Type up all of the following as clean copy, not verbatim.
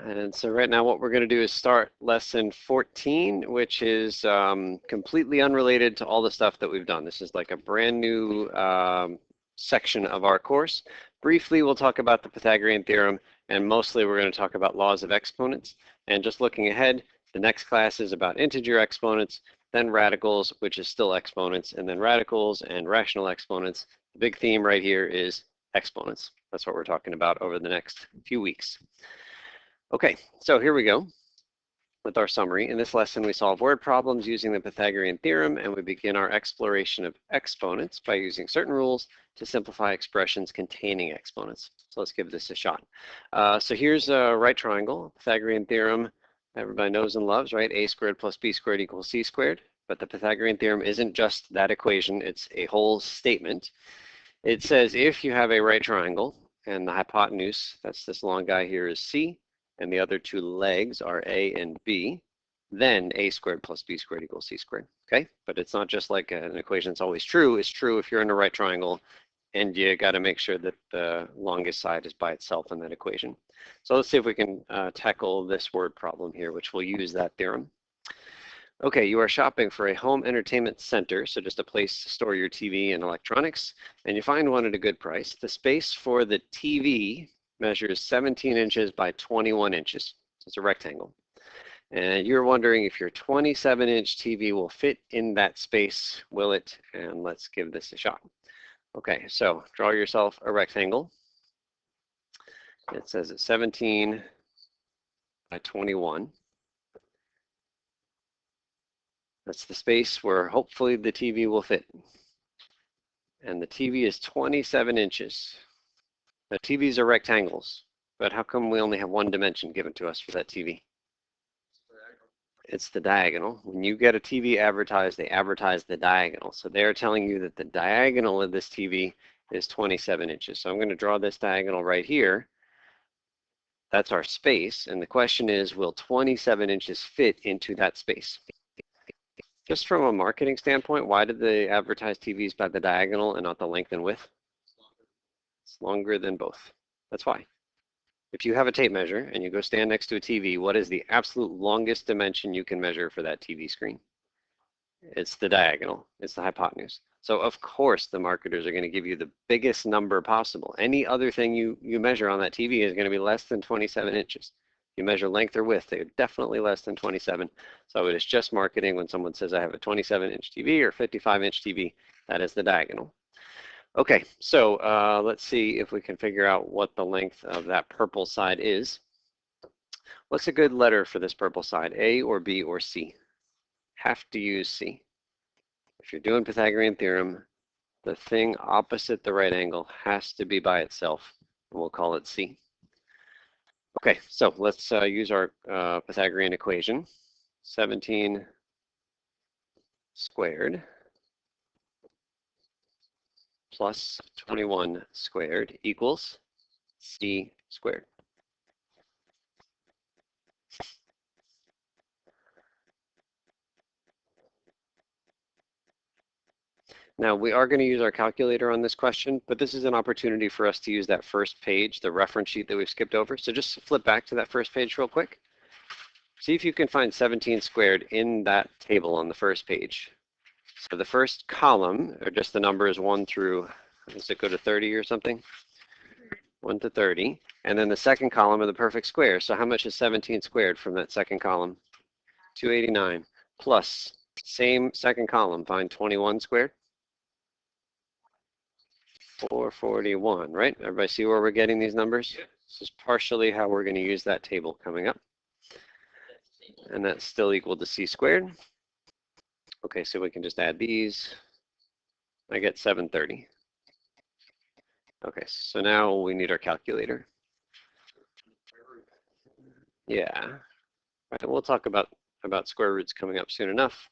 And so right now what we're going to do is start lesson 14, which is completely unrelated to all the stuff that we've done. This is like a brand new section of our course. Briefly, we'll talk about the Pythagorean Theorem, and mostly we're going to talk about laws of exponents. And just looking ahead, the next class is about integer exponents, then radicals, which is still exponents, and then radicals and rational exponents. The big theme right here is exponents. That's what we're talking about over the next few weeks. Okay, so here we go with our summary. In this lesson, we solve word problems using the Pythagorean theorem, and we begin our exploration of exponents by using certain rules to simplify expressions containing exponents. So let's give this a shot. So here's a right triangle, Pythagorean theorem, everybody knows and loves, right? A squared plus b squared equals c squared. But the Pythagorean theorem isn't just that equation, it's a whole statement. It says if you have a right triangle and the hypotenuse, that's this long guy here, is c, and the other two legs are a and b, then a squared plus b squared equals c squared, okay? But it's not just like an equation that's always true. It's true if you're in a right triangle, and you got to make sure that the longest side is by itself in that equation. So let's see if we can tackle this word problem here, which will use that theorem. Okay, you are shopping for a home entertainment center, so just a place to store your TV and electronics, and you find one at a good price. The space for the TV measures 17 inches by 21 inches. So it's a rectangle. And you're wondering if your 27-inch TV will fit in that space, will it? And let's give this a shot. Okay, so draw yourself a rectangle. It says it's 17 by 21. That's the space where hopefully the TV will fit. And the TV is 27 inches. Now, TVs are rectangles, but how come we only have one dimension given to us for that TV? It's the diagonal. When you get a TV advertised, they advertise the diagonal. So they're telling you that the diagonal of this TV is 27 inches. So I'm going to draw this diagonal right here. That's our space. And the question is, will 27 inches fit into that space? Just from a marketing standpoint, why did they advertise TVs by the diagonal and not the length and width? It's longer than both. That's why. If you have a tape measure and you go stand next to a TV, what is the absolute longest dimension you can measure for that TV screen? It's the diagonal. It's the hypotenuse. So of course the marketers are going to give you the biggest number possible. Any other thing you measure on that TV is going to be less than 27 inches. You measure length or width, they're definitely less than 27. So it is just marketing when someone says I have a 27-inch TV or 55-inch TV, that is the diagonal. Okay, so let's see if we can figure out what the length of that purple side is. What's a good letter for this purple side, A or B or C? Have to use C. If you're doing Pythagorean theorem, the thing opposite the right angle has to be by itself, and we'll call it C. Okay, so let's use our Pythagorean equation. 17 squared plus 21 squared equals C squared. Now, we are going to use our calculator on this question, but this is an opportunity for us to use that first page, the reference sheet that we've skipped over. So just flip back to that first page real quick. See if you can find 17 squared in that table on the first page. So the first column are just the numbers 1 through, does it go to 30 or something? 1 to 30. And then the second column are the perfect squares. So how much is 17 squared from that second column? 289 plus same second column, find 21 squared. 441, right? Everybody see where we're getting these numbers? Yep. This is partially how we're going to use that table coming up. And that's still equal to C squared. Okay, so we can just add these. I get 730. Okay, so now we need our calculator. Yeah, right, we'll talk about square roots coming up soon enough.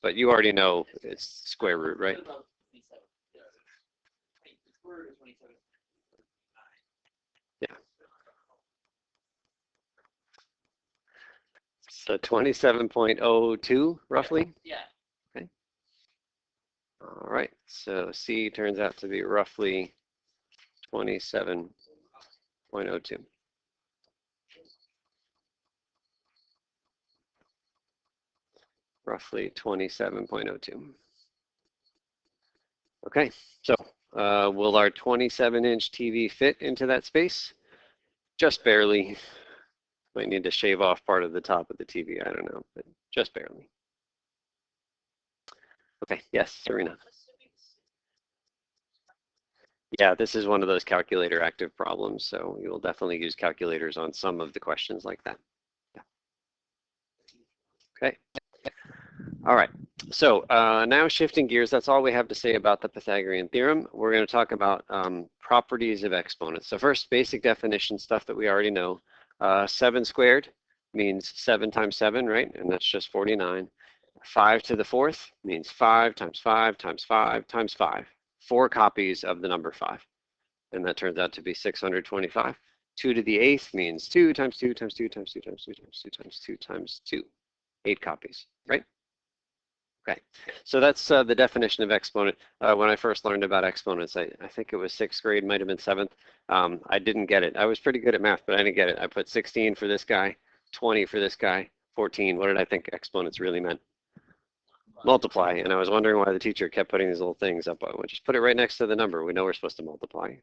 But you already know it's square root, right? Yeah. So 27.02 roughly? Yeah. Okay. All right, so C turns out to be roughly 27.02. roughly 27.02. Okay, so will our 27-inch TV fit into that space? Just barely. Might need to shave off part of the top of the TV, I don't know, but just barely. Okay, yes, Serena. Yeah, this is one of those calculator active problems, so you will definitely use calculators on some of the questions like that. Yeah. Okay. All right, so now shifting gears, that's all we have to say about the Pythagorean theorem. We're going to talk about properties of exponents. So first, basic definition stuff that we already know. 7 squared means 7 times 7, right? And that's just 49. 5 to the 4th means 5 times 5 times 5 times 5. 4 copies of the number 5. And that turns out to be 625. 2 to the 8th means 2 times 2 times 2 times 2 times 2 times 2 times 2 times 2. 8 copies, right? Okay, so that's the definition of exponent. When I first learned about exponents, I think it was 6th grade, might have been 7th. I didn't get it. I was pretty good at math, but I didn't get it. I put 16 for this guy, 20 for this guy, 14. What did I think exponents really meant? Multiply. And I was wondering why the teacher kept putting these little things up. I would just put it right next to the number. We know we're supposed to multiply.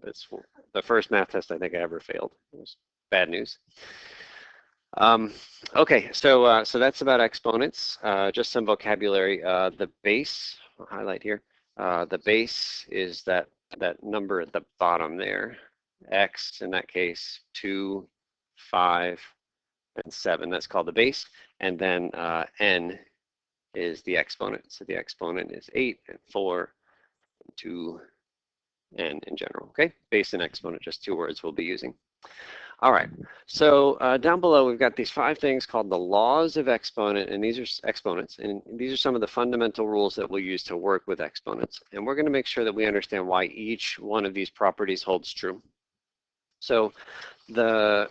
It's the first math test I think I ever failed. It was bad news. Okay, so that's about exponents. Just some vocabulary. The base, I'll highlight here. The base is that number at the bottom there. X in that case, 2, 5, and 7. That's called the base. And then n is the exponent. So the exponent is 8 and 4 and 2 n in general. Okay, base and exponent, just 2 words we'll be using. All right, so down below we've got these 5 things called the laws of exponent, and these are exponents, and these are some of the fundamental rules that we'll use to work with exponents. And we're going to make sure that we understand why each one of these properties holds true. So the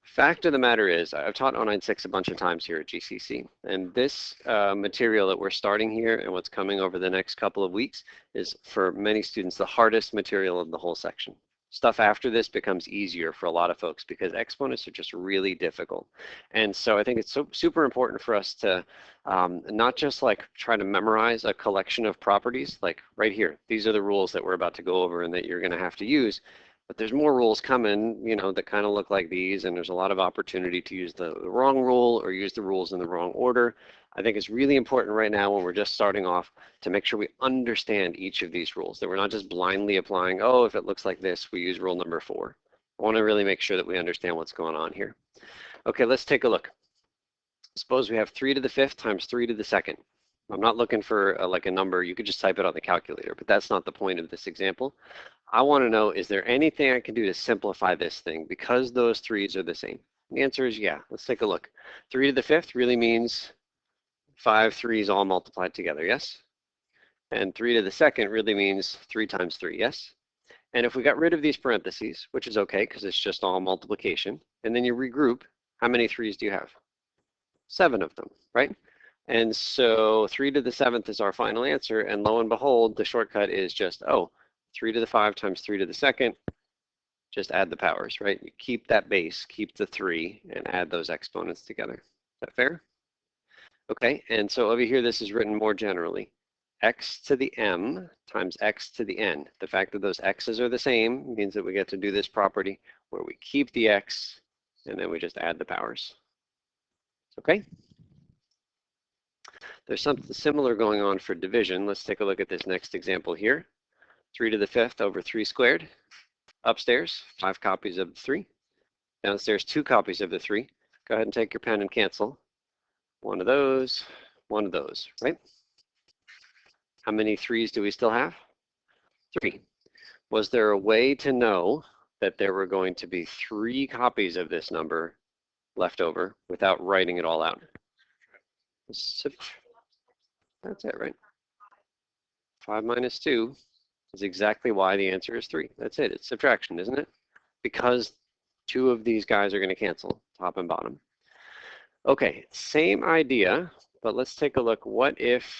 fact of the matter is, I've taught 096 a bunch of times here at GCC, and this material that we're starting here and what's coming over the next couple of weeks is, for many students, the hardest material of the whole section. Stuff after this becomes easier for a lot of folks because exponents are just really difficult. And so I think it's super important for us to not just like try to memorize a collection of properties, like right here, these are the rules that we're about to go over and that you're going to have to use. But there's more rules coming, you know, that kind of look like these, and there's a lot of opportunity to use the wrong rule or use the rules in the wrong order. I think it's really important right now when we're just starting off to make sure we understand each of these rules, that we're not just blindly applying, oh, if it looks like this, we use rule number 4. I want to really make sure that we understand what's going on here. Okay, let's take a look. Suppose we have 3 to the 5th times 3 to the 2nd. I'm not looking for like a number. You could just type it on the calculator, but that's not the point of this example. I want to know, is there anything I can do to simplify this thing because those 3's are the same? The answer is yeah. Let's take a look. 3 to the 5th really means 5 3's all multiplied together, yes? And 3 to the 2nd really means 3 times 3, yes? And if we got rid of these parentheses, which is okay because it's just all multiplication, and then you regroup, how many 3's do you have? 7 of them, right? And so 3 to the 7th is our final answer, and lo and behold, the shortcut is just, 3 to the 5 times 3 to the 2nd, just add the powers, right? You keep that base, keep the 3, and add those exponents together. Is that fair? Okay, and so over here, this is written more generally. X to the m times x to the n. The fact that those x's are the same means that we get to do this property where we keep the x, and then we just add the powers. Okay? There's something similar going on for division. Let's take a look at this next example here. 3 to the 5th over 3 squared. Upstairs, 5 copies of the 3. Downstairs, 2 copies of the 3. Go ahead and take your pen and cancel. One of those, right? How many 3's do we still have? 3. Was there a way to know that there were going to be 3 copies of this number left over without writing it all out? That's it, right? 5 minus 2 is exactly why the answer is 3. That's it. It's subtraction, isn't it? Because 2 of these guys are going to cancel, top and bottom. Okay, same idea, but let's take a look. What if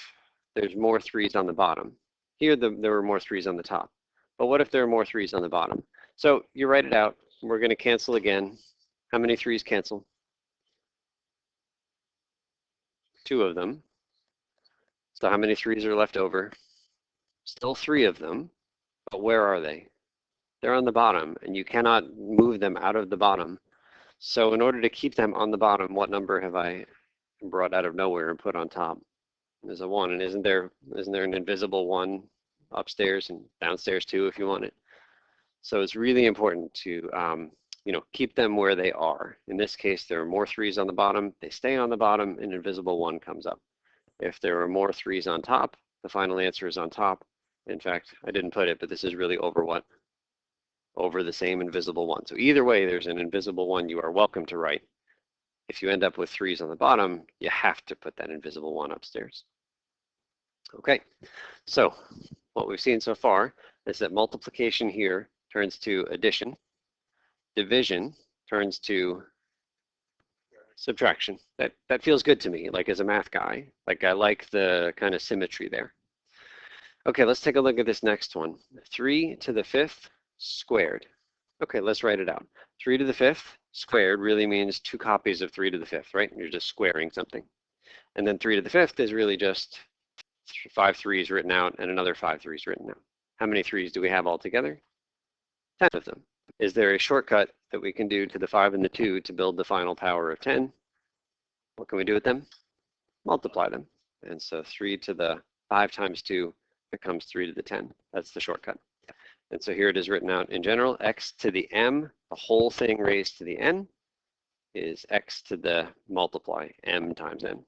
there's more 3's on the bottom? Here, there were more 3's on the top. But what if there are more 3's on the bottom? So you write it out. We're going to cancel again. How many 3's cancel? 2 of them. So how many 3s are left over? Still 3 of them, but where are they? They're on the bottom, and you cannot move them out of the bottom. So in order to keep them on the bottom, what number have I brought out of nowhere and put on top? There's a 1, and isn't there an invisible 1 upstairs and downstairs too if you want it? So it's really important to keep them where they are. In this case, there are more 3s on the bottom. They stay on the bottom, an invisible 1 comes up. If there are more 3s on top, the final answer is on top. In fact, I didn't put it, but this is really over what? Over the same invisible 1. So either way, there's an invisible 1 you are welcome to write. If you end up with 3s on the bottom, you have to put that invisible 1 upstairs. Okay, so what we've seen so far is that multiplication here turns to addition. Division turns to subtraction. That feels good to me, like as a math guy. Like I like the kind of symmetry there. Okay, let's take a look at this next one. 3 to the 5th squared. Okay, let's write it out. 3 to the 5th squared really means 2 copies of 3 to the 5th, right? You're just squaring something. And then 3 to the 5th is really just 5 3s written out and another 5 3s written out. How many 3s do we have altogether? 10 of them. Is there a shortcut that we can do to the 5 and the 2 to build the final power of 10? What can we do with them? Multiply them. And so 3 to the 5 times 2 becomes 3 to the 10. That's the shortcut. And so here it is written out in general. X to the m, the whole thing raised to the n, is x to the multiply, m times n.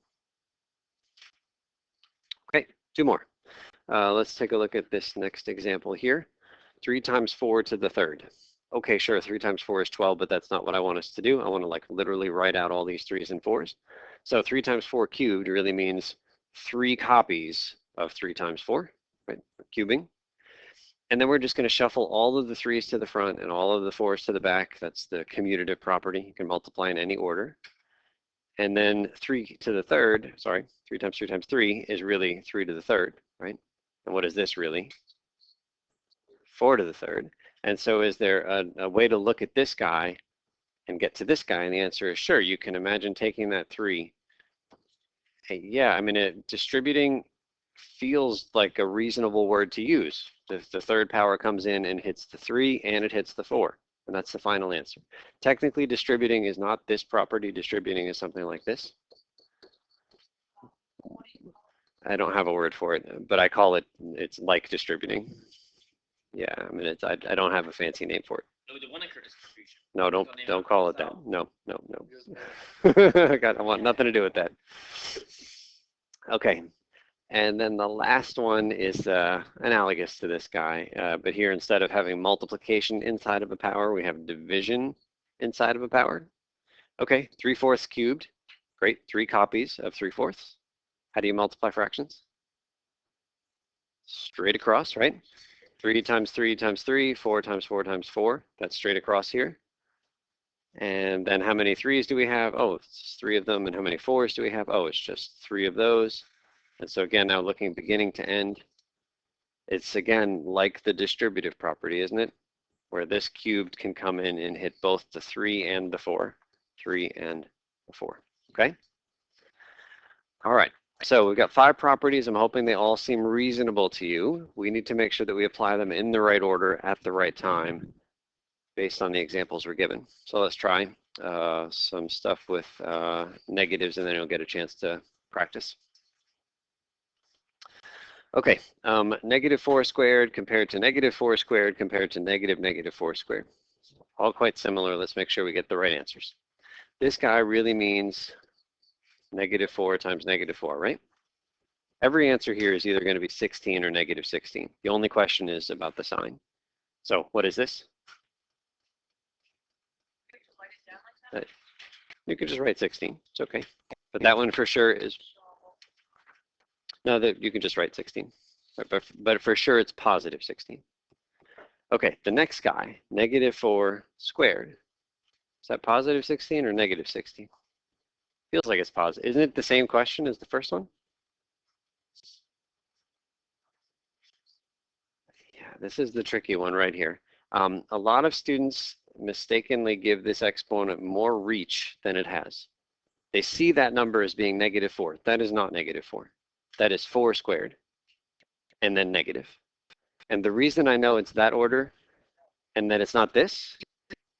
Okay, 2 more. Let's take a look at this next example here. 3 times 4 to the 3rd. Okay, sure, 3 times 4 is 12, but that's not what I want us to do. I want to like literally write out all these 3s and 4s. So 3 times 4 cubed really means 3 copies of 3 times 4, right? Cubing. And then we're just going to shuffle all of the 3s to the front and all of the 4s to the back. That's the commutative property. You can multiply in any order. And then 3 to the 3rd, sorry, 3 times 3 times 3 is really 3 to the 3rd, right? And what is this really? 4 to the 3rd. And so is there a way to look at this guy and get to this guy? And the answer is sure. You can imagine taking that 3. Hey, yeah, I mean, distributing feels like a reasonable word to use. The 3rd power comes in and hits the 3 and it hits the 4. And that's the final answer. Technically, distributing is not this property. Distributing is something like this. I don't have a word for it, but I call it, it's like distributing. Yeah, I mean, I don't have a fancy name for it. No, don't call it that. No. God, I want nothing to do with that. Okay, and then the last one is analogous to this guy, but here instead of having multiplication inside of a power, we have division inside of a power. Okay, 3/4 cubed. Great, 3 copies of 3/4. How do you multiply fractions? Straight across, right? 3 times 3 times 3, 4 times 4 times 4. That's straight across here. And then how many 3s do we have? Oh, it's 3 of them. And how many 4s do we have? Oh, it's just 3 of those. And so again, now looking beginning to end, it's again like the distributive property, isn't it? Where this cubed can come in and hit both the 3 and the 4. 3 and the 4. Okay? All right. So we've got 5 properties. I'm hoping they all seem reasonable to you. We need to make sure that we apply them in the right order at the right time based on the examples we're given. So let's try some stuff with negatives, and then you'll get a chance to practice. Okay, -4 squared compared to -4 squared compared to -4 squared. All quite similar. Let's make sure we get the right answers. This guy really means -4 times -4, right? Every answer here is either going to be 16 or -16. The only question is about the sign. So what is this? You can just write 16. It's okay. But that one for sure is... No, that you can just write 16. But for sure it's positive 16. Okay, the next guy, -4 squared. Is that positive 16 or -16? Feels like it's positive. Isn't it the same question as the first one? Yeah, this is the tricky one right here. A lot of students mistakenly give this exponent more reach than it has. They see that number as being -4. That is not -4. That is 4 squared and then negative. And the reason I know it's that order and that it's not this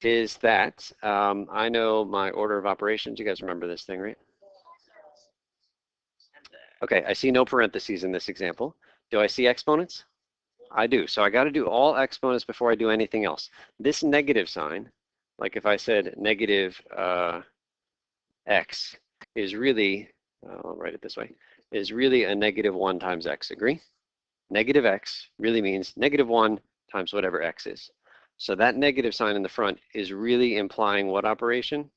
is that I know my order of operations. You guys remember this thing, right? Okay, I see no parentheses in this example. Do I see exponents? I do. So I got to do all exponents before I do anything else. This negative sign, like if I said negative x, is really, I'll write it this way, is really a -1 times x. Agree? Negative x really means -1 times whatever x is. So that negative sign in the front is really implying what operation?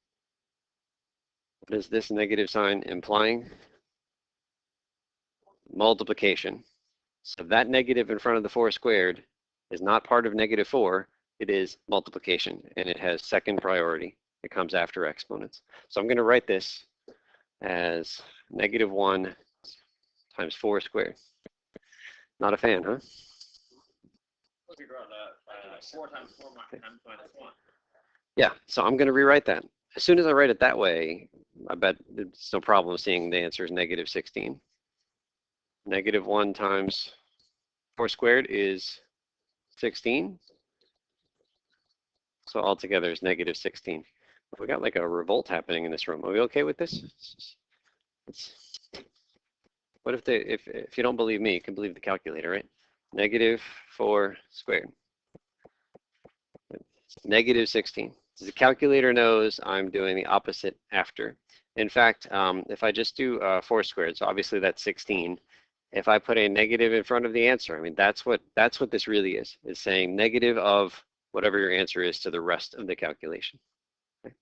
What is this negative sign implying? Multiplication. So that negative in front of the 4 squared is not part of -4. It is multiplication, and it has second priority. It comes after exponents. So I'm going to write this as -1 times 4 squared. Not a fan, huh? 4 times 4 times -1. Yeah, so I'm going to rewrite that. As soon as I write it that way, I bet it's no problem seeing the answer is -16. -1 times 4 squared is 16. So altogether is -16. We got like a revolt happening in this room. Are we okay with this? What if if you don't believe me, you can believe the calculator, right? -4 squared. -16. The calculator knows I'm doing the opposite after. In fact, if I just do 4 squared, so obviously that's 16. If I put a negative in front of the answer, I mean, that's what this really is saying negative of whatever your answer is to the rest of the calculation. Okay?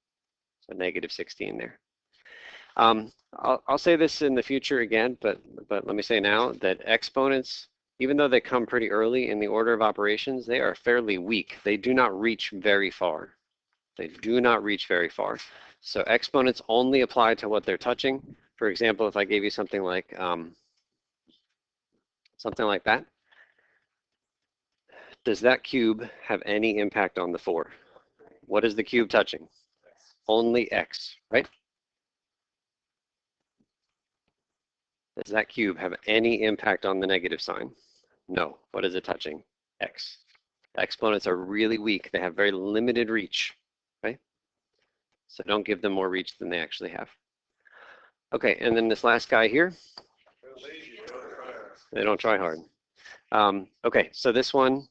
So -16 there. I'll say this in the future again, but let me say now that exponents, even though they come pretty early in the order of operations, they are fairly weak. They do not reach very far. They do not reach very far. So exponents only apply to what they're touching. For example, if I gave you something like that, does that cube have any impact on the 4? What is the cube touching? Only x, right? Does that cube have any impact on the negative sign? No. What is it touching? X. Exponents are really weak. They have very limited reach, right? So don't give them more reach than they actually have. Okay, and then this last guy here. They don't try hard. Okay, so this one,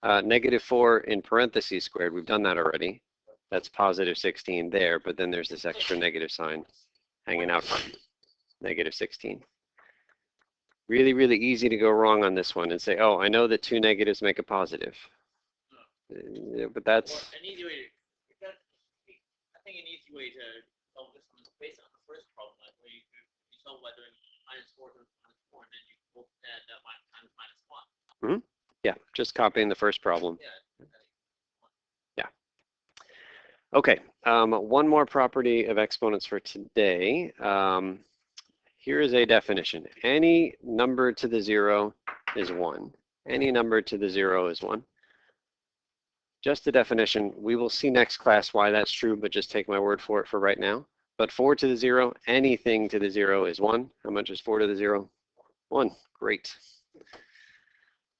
-4 in parentheses squared, we've done that already. That's +16 there, but then there's this extra negative sign hanging out front, -16. Really, really easy to go wrong on this one and say, oh, I know that 2 negatives make a positive. But that's... Well, an easy way to, I think an easy way to solve this one is based on the first problem, like where you solve by doing -4 times -4, and then you both add times -1. Mm-hmm. Yeah, just copying the first problem. Yeah. Okay, one more property of exponents for today. Here is a definition. Any number to the 0 is 1. Any number to the 0 is 1. Just a definition. We will see next class why that's true, but just take my word for it for right now. But 4 to the 0, anything to the 0 is 1. How much is 4 to the 0? 1. Great.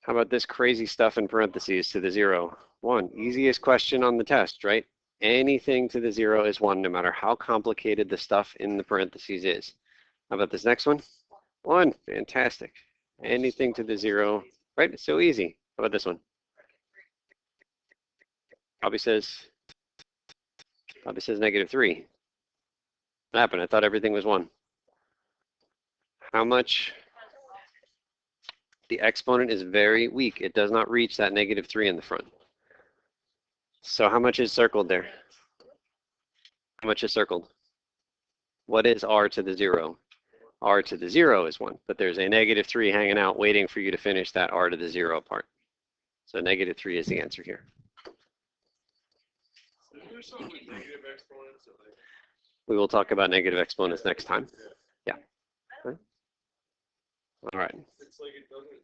How about this crazy stuff in parentheses to the 0? 1. Easiest question on the test, right? Anything to the 0 is 1, no matter how complicated the stuff in the parentheses is. How about this next one? 1. Fantastic. Anything to the 0, right? It's so easy. How about this one? Bobby says -3. What happened? I thought everything was 1. How much? The exponent is very weak. It does not reach that -3 in the front. So how much is circled there? How much is circled? What is r to the 0? R to the 0 is 1, but there's a -3 hanging out waiting for you to finish that r to the 0 part. So -3 is the answer here. We will talk about negative exponents next time. Yeah. All right. It's like it doesn't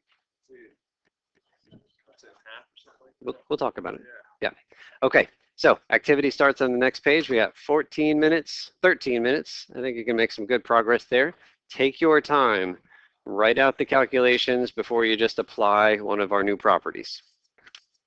say half or something. We'll talk about it. Yeah. Okay. So activity starts on the next page. We got 14 minutes, 13 minutes. I think you can make some good progress there. Take your time, write out the calculations before you just apply one of our new properties.